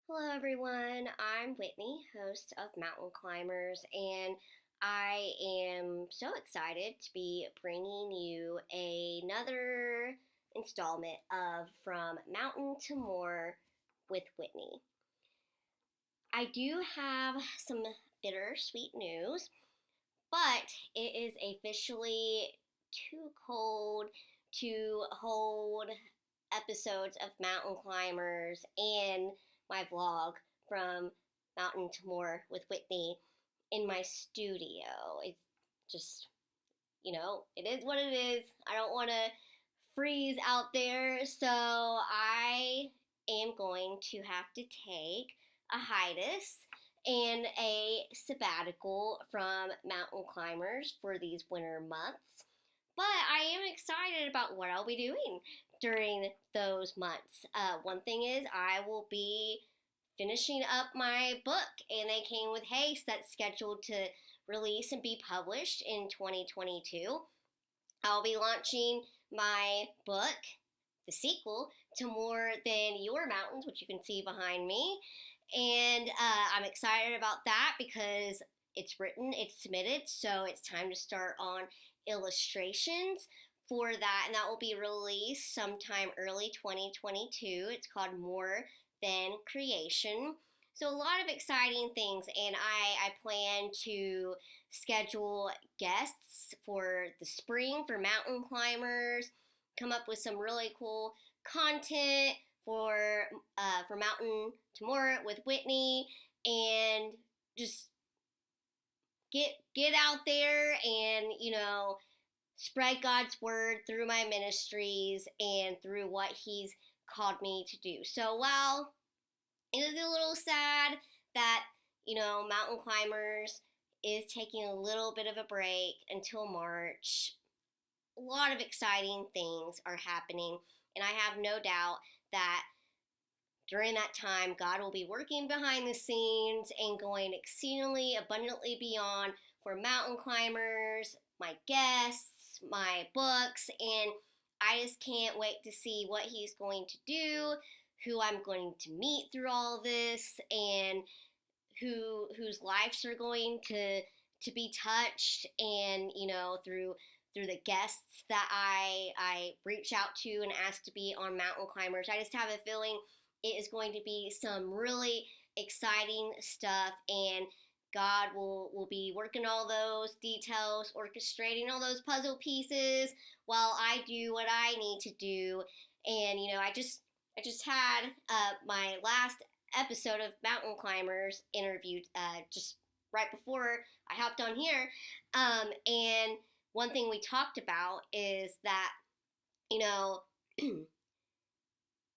Hello, everyone. I'm Whitney, host of Mountain Climbers, and I am so excited to be bringing you another installment of From Mountain to More with Whitney. I do have some bittersweet news, but it is officially too cold to hold episodes of Mountain Climbers and my vlog from Mountain to More with Whitney in my studio. It's just, it is what it is. I don't want to freeze out there, so I am going to have to take a hiatus and a sabbatical from Mountain Climbers for these winter months. But I am excited about what I'll be doing during those months. One thing is, I will be finishing up my book, and they came with haste that's scheduled to release and be published in 2022. I'll be launching my book, the sequel to More Than Your Mountains, which you can see behind me. And I'm excited about that because it's written, it's submitted, so it's time to start on illustrations for that, and that will be released sometime early 2022. It's called More Than Creation. So a lot of exciting things, and I plan to schedule guests for the spring for mountain climbers, come up with some really cool content for Mountain to More with Whitney, and just get out there and spread God's word through my ministries and through what He's called me to do. So while it is a little sad that Mountain Climbers is taking a little bit of a break until March, a lot of exciting things are happening, and I have no doubt that during that time, God will be working behind the scenes and going exceedingly abundantly beyond for mountain climbers, my guests, my books, and I just can't wait to see what He's going to do, who I'm going to meet through all this, and whose lives are going to be touched, and through the guests that I reach out to and ask to be on Mountain Climbers. I just have a feeling it is going to be some really exciting stuff, and God will be working all those details, orchestrating all those puzzle pieces while I do what I need to do. And I just had my last episode of Mountain Climbers interviewed just right before I hopped on here, and one thing we talked about is that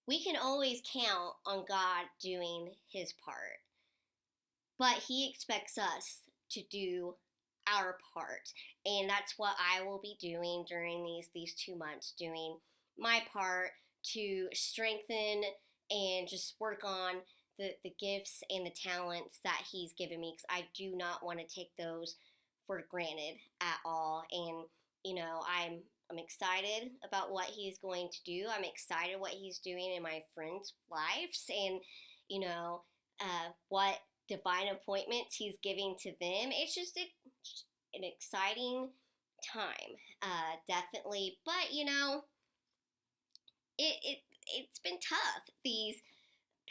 we can always count on God doing His part, but He expects us to do our part, and that's what I will be doing during these 2 months, doing my part to strengthen and just work on the gifts and the talents that He's given me, because I do not want to take those for granted at all. And I'm excited about what He's going to do. I'm excited what He's doing in my friends' lives, and what divine appointments He's giving to them. It's just an exciting time, definitely. But it's been tough these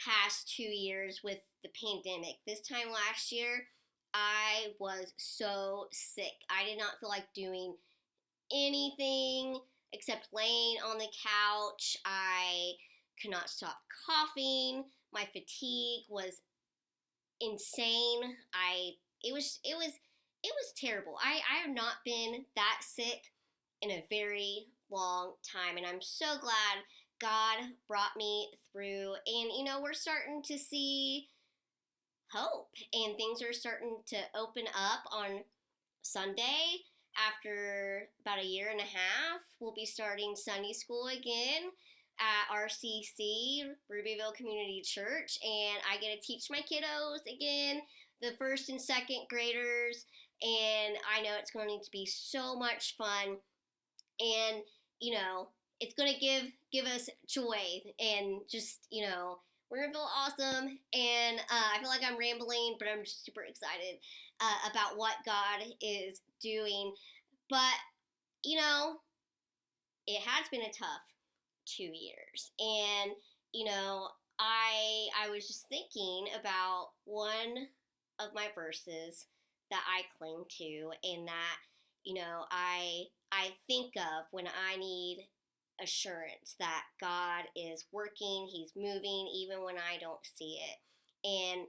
past 2 years with the pandemic. This time last year, I was so sick. I did not feel like doing anything except laying on the couch. I could not stop coughing. My fatigue was insane. It was terrible. I have not been that sick in a very long time, and I'm so glad God brought me through. And we're starting to see hope, and things are starting to open up. On Sunday, after about a year and a half, we'll be starting Sunday school again at RCC, Rubyville Community Church, and I get to teach my kiddos again, the first and second graders, and I know it's going to be so much fun, and it's going to give us joy, and just We're gonna feel awesome, and I feel like I'm rambling, but I'm just super excited about what God is doing. But you know, it has been a tough 2 years, and you know, I was just thinking about one of my verses that I cling to, and that I think of when I need assurance that God is working, He's moving, even when I don't see it. And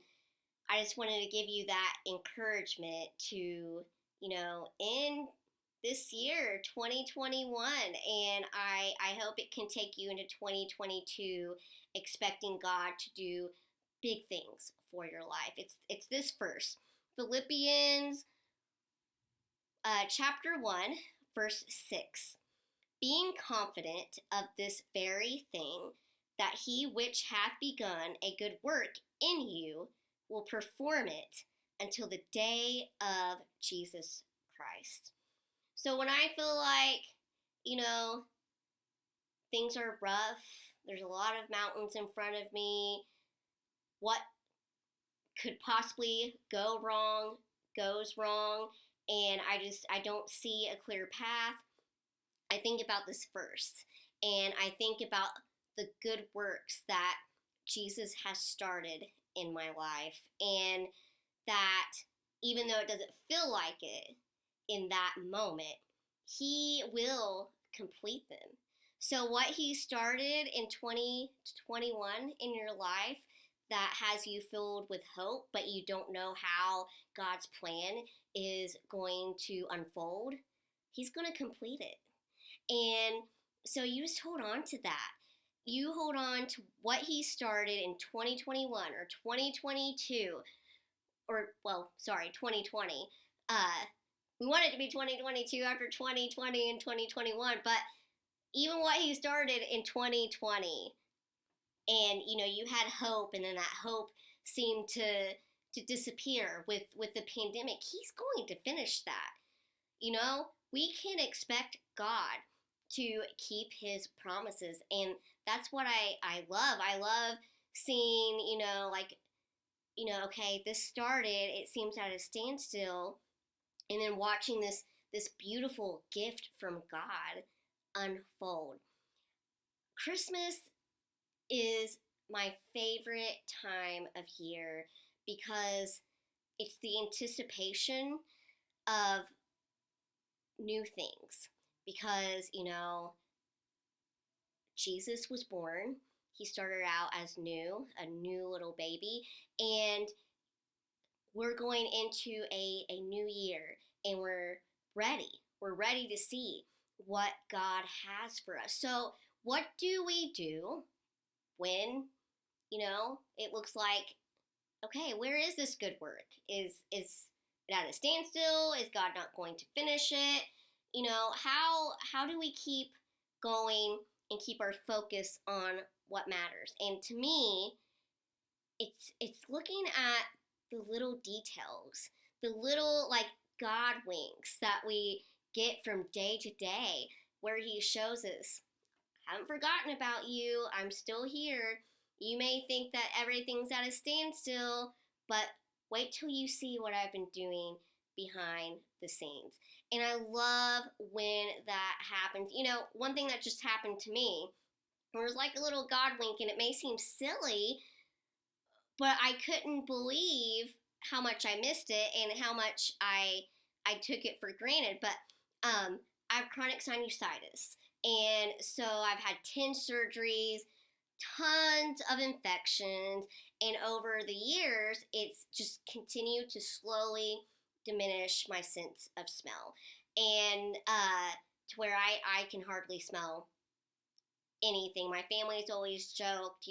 I just wanted to give you that encouragement to, end this year, 2021. And I hope it can take you into 2022 expecting God to do big things for your life. It's this verse, Philippians chapter 1, verse 6. Being confident of this very thing, that he which hath begun a good work in you will perform it until the day of Jesus Christ. So when I feel like, things are rough, there's a lot of mountains in front of me, what could possibly go wrong goes wrong, and I don't see a clear path, I think about this verse, and I think about the good works that Jesus has started in my life, and that even though it doesn't feel like it in that moment, He will complete them. So what He started in 2021 in your life that has you filled with hope, but you don't know how God's plan is going to unfold, He's going to complete it. And so you just hold on to that. You hold on to what He started in 2021 or 2022, or, 2020. We want it to be 2022 after 2020 and 2021, but even what He started in 2020, and, you had hope, and then that hope seemed to disappear with the pandemic, He's going to finish that. We can expect God to keep His promises, and that's what I love. I love seeing, okay, this started, it seems at a standstill, and then watching this beautiful gift from God unfold. Christmas is my favorite time of year because it's the anticipation of new things. Because, Jesus was born. He started out as a new little baby, and we're going into a new year, and we're ready. We're ready to see what God has for us. So what do we do when, it looks like, okay, where is this good work? Is it at a standstill? Is God not going to finish it? How do we keep going and keep our focus on what matters? And to me, it's looking at the little details, the little God winks that we get from day to day, where He shows us, I haven't forgotten about you, I'm still here. You may think that everything's at a standstill, but wait till you see what I've been doing behind the scenes. And I love when that happens. One thing that just happened to me, it was like a little God wink, and it may seem silly, but I couldn't believe how much I missed it and how much I took it for granted. But I have chronic sinusitis, and so I've had 10 surgeries, tons of infections, and over the years, it's just continued to slowly diminish my sense of smell, and to where I can hardly smell anything. My family's always joked,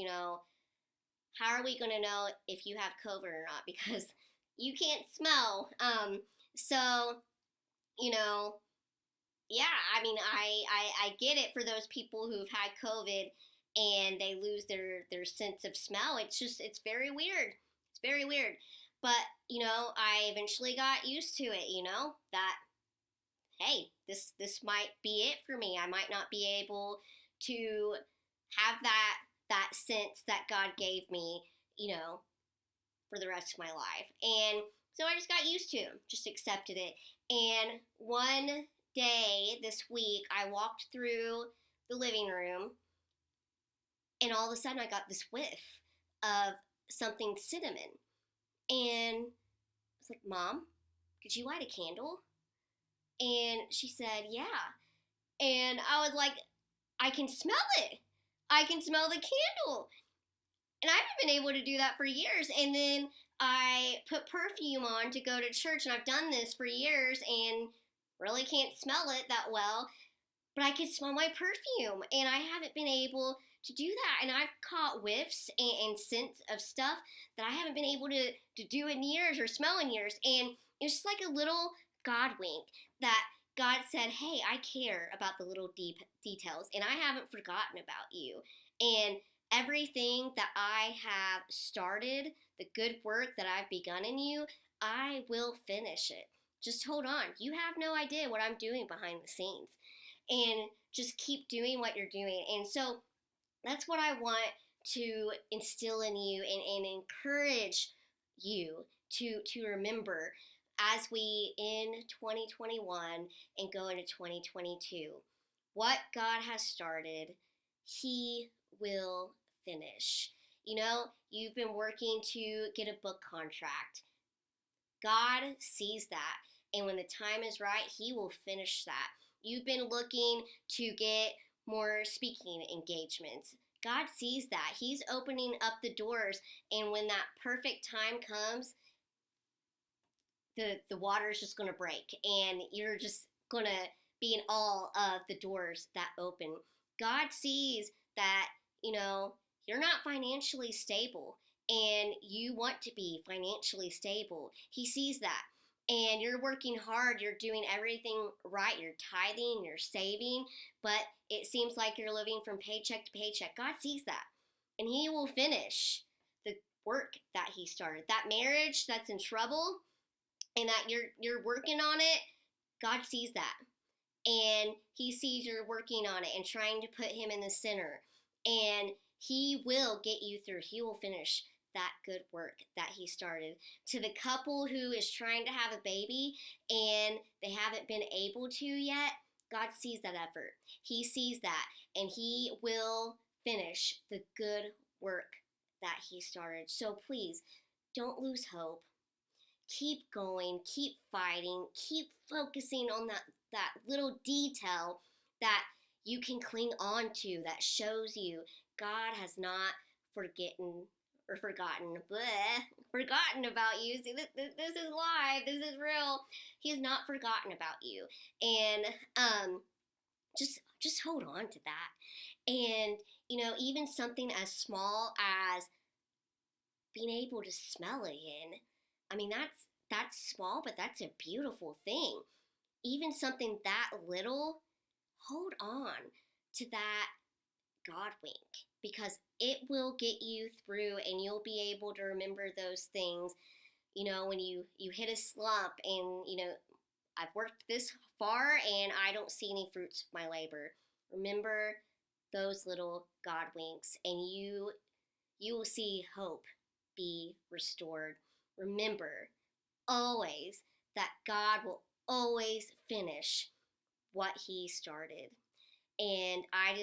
how are we going to know if you have COVID or not, because you can't smell. So, yeah, I get it for those people who've had COVID and they lose their sense of smell. It's very weird. It's very weird. But, I eventually got used to it, that, hey, this might be it for me. I might not be able to have that sense that God gave me, for the rest of my life. And so I just got used to it, just accepted it. And one day this week, I walked through the living room, and all of a sudden I got this whiff of something cinnamon. And I was like, Mom, could you light a candle? And she said, yeah. And I was like, I can smell it. I can smell the candle. And I haven't been able to do that for years. And then I put perfume on to go to church, and I've done this for years and really can't smell it that well. But I can smell my perfume, and I haven't been able to do that. And I've caught whiffs and scents of stuff that I haven't been able to do in years or smell in years. And it's just like a little God wink that God said, hey, I care about the little deep details, and I haven't forgotten about you. And everything that I have started, the good work that I've begun in you, I will finish it. Just hold on. You have no idea what I'm doing behind the scenes. And just keep doing what you're doing. And so that's what I want to instill in you and encourage you to remember as we in 2021 and go into 2022. What God has started, He will finish. You've been working to get a book contract. God sees that. And when the time is right, He will finish that. You've been looking to get more speaking engagements. God sees that. He's opening up the doors. And when that perfect time comes, the water is just going to break. And you're just going to be in awe of the doors that open. God sees that, you're not financially stable. And you want to be financially stable. He sees that. And you're working hard, you're doing everything right, you're tithing, you're saving, but it seems like you're living from paycheck to paycheck. God sees that, and He will finish the work that He started. That marriage that's in trouble, and that you're working on it, God sees that, and He sees you're working on it and trying to put Him in the center, and He will get you through. He will finish that good work that He started. To the couple who is trying to have a baby and they haven't been able to yet, God sees that effort. He sees that, and He will finish the good work that He started. So please, don't lose hope. Keep going, keep fighting, keep focusing on that little detail that you can cling on to that shows you God has not forgotten about you. See, this is live. This is real. He has not forgotten about you. And just hold on to that. And, even something as small as being able to smell again. I mean, that's small, but that's a beautiful thing. Even something that little, hold on to that God wink, because it will get you through, and you'll be able to remember those things, when you hit a slump and, I've worked this far and I don't see any fruits of my labor. Remember those little God winks, and you will see hope be restored. Remember always that God will always finish what He started. And I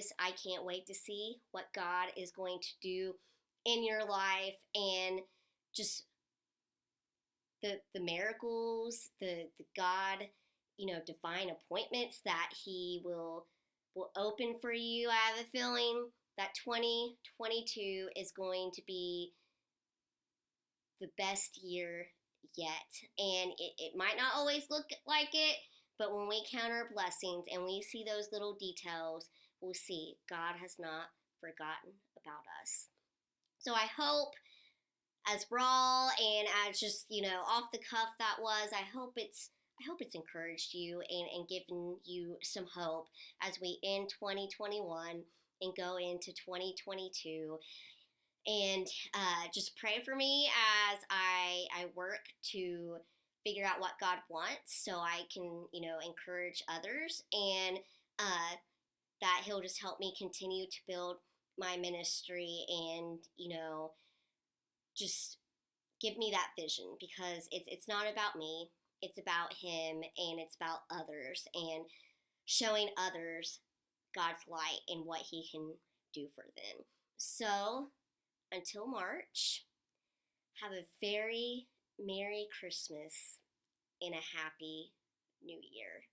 can't wait to see what God is going to do in your life, and just the miracles, the God, divine appointments that He will open for you. I have a feeling that 2022 is going to be the best year yet. And it might not always look like it, but when we count our blessings and we see those little details, we'll see God has not forgotten about us. So I hope, as raw and as just, off the cuff that was, I hope it's encouraged you and given you some hope as we end 2021 and go into 2022. And just pray for me as I work to figure out what God wants, so I can, encourage others, and that He'll just help me continue to build my ministry and, just give me that vision, because it's not about me. It's about him, and it's about others, and showing others God's light and what he can do for them. So, until March, have a very Merry Christmas and a Happy New Year.